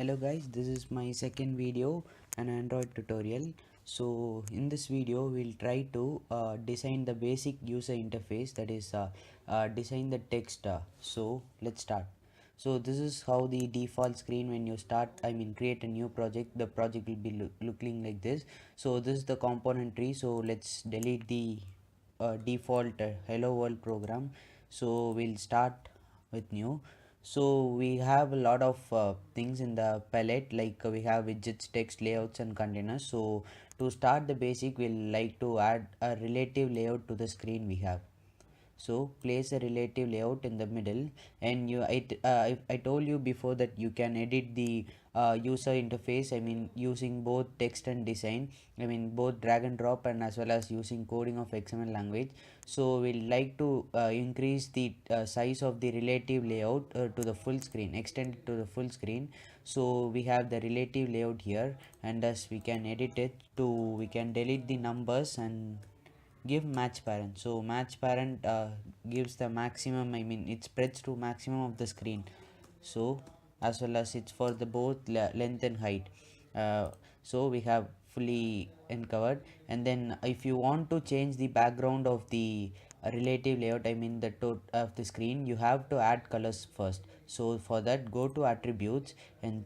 Hello guys, this is my second video, an Android tutorial. So in this video we'll try to design the basic user interface, that is design the text. So let's start. So this is how the default screen when you start, create a new project, the project will be looking like this. So this is the component tree. So let's delete the default hello world program. So we'll start with new. So we have a lot of things in the palette, like we have widgets, text, layouts and containers. So to start the basic, we'll like to add a relative layout to the screen we have. So place a relative layout in the middle, and I told you before that you can edit the user interface, using both text and design, both drag and drop and as well as using coding of XML language. So we'll like to increase the size of the relative layout to the full screen, extend it to the full screen. So we have the relative layout here, and as we can edit it to, we can delete the numbers and give match parent. So match parent gives the maximum, it spreads to maximum of the screen. So as well as it's for the both length and height. So we have fully uncovered. And then if you want to change the background of the relative layout, the of the screen, you have to add colors first. So for that, go to attributes and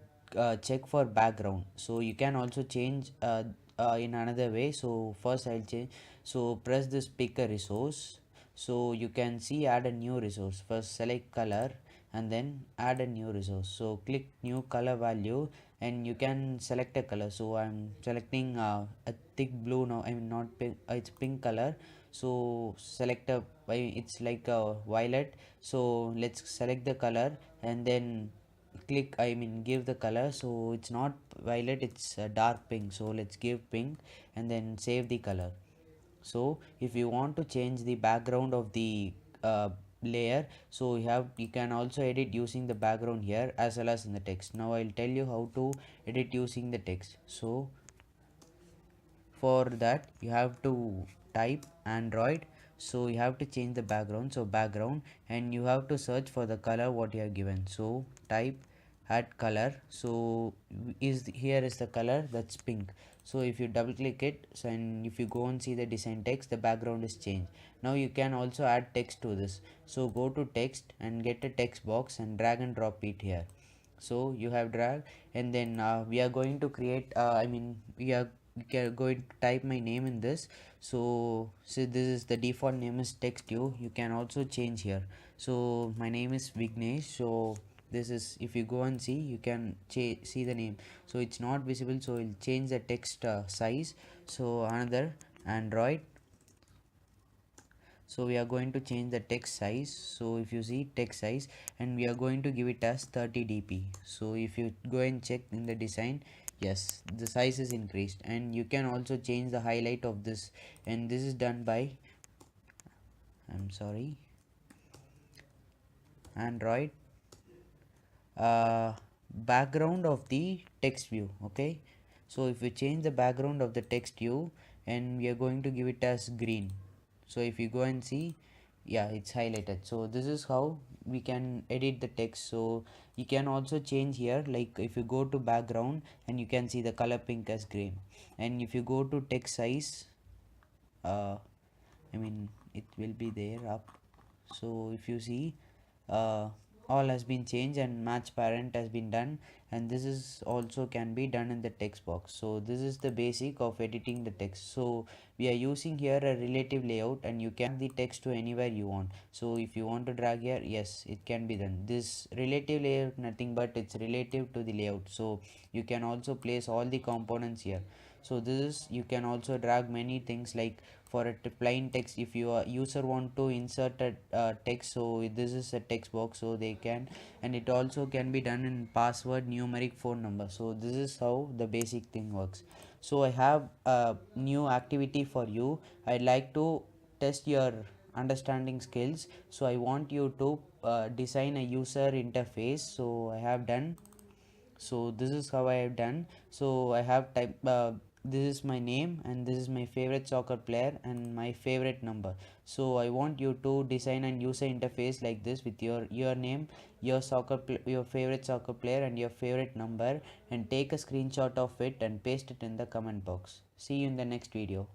check for background. So you can also change in another way. So first I'll change. So press this pick a resource. So you can see add a new resource. First select color and then add a new resource. So click new color value and you can select a color. So I'm selecting a thick blue now. Not pink, it's pink color. So select it's like a violet. So let's select the color and then click, give the color. So it's not violet, it's dark pink. So let's give pink and then save the color. So if you want to change the background of the layer, so you can also edit using the background here as well as in the text. Now I'll tell you how to edit using the text. So for that you have to type Android. So you have to change the background, so background, and you have to search for the color what you have given. So type add color. So here is the color, that's pink. So if you double click it, so and if you go and see the design text, the background is changed. Now you can also add text to this. So go to text and get a text box and drag and drop it here. So you have drag, and then we are going to create we are going to type my name in this. So this is the default name is text. You can also change here. So my name is Vignesh. So this is, if you go and see, you can see the name. So it's not visible, so we'll change the text size. So another Android. So we are going to change the text size. So if you see text size, and we are going to give it as 30 dp. So if you go and check in the design, yes, the size is increased. And you can also change the highlight of this, and this is done by Android background of the text view. Okay, so if you change the background of the text view, and we are going to give it as green. So if you go and see, yeah, it's highlighted. So this is how we can edit the text. So you can also change here, like if you go to background and you can see the color pink as green, and if you go to text size, uh, it will be there up. So if you see, uh, all has been changed and match parent has been done, and this is also can be done in the text box. So this is the basic of editing the text. So we are using here a relative layout, and you can the text to anywhere you want. So if you want to drag here, yes, it can be done. This relative layout nothing but it's relative to the layout. So you can also place all the components here. So this is, you can also drag many things, like for a plain text, if your user want to insert a text, so this is a text box, so they can. And it also can be done in password, numeric, phone number. So this is how the basic thing works. So I have a new activity for you. I'd like to test your understanding skills. So I want you to design a user interface. So I have done. So this is how I have done. So I have type this is my name and this is my favorite soccer player and my favorite number. So I want you to design an user interface like this with your name, your favorite soccer player and your favorite number, and take a screenshot of it and paste it in the comment box. See you in the next video.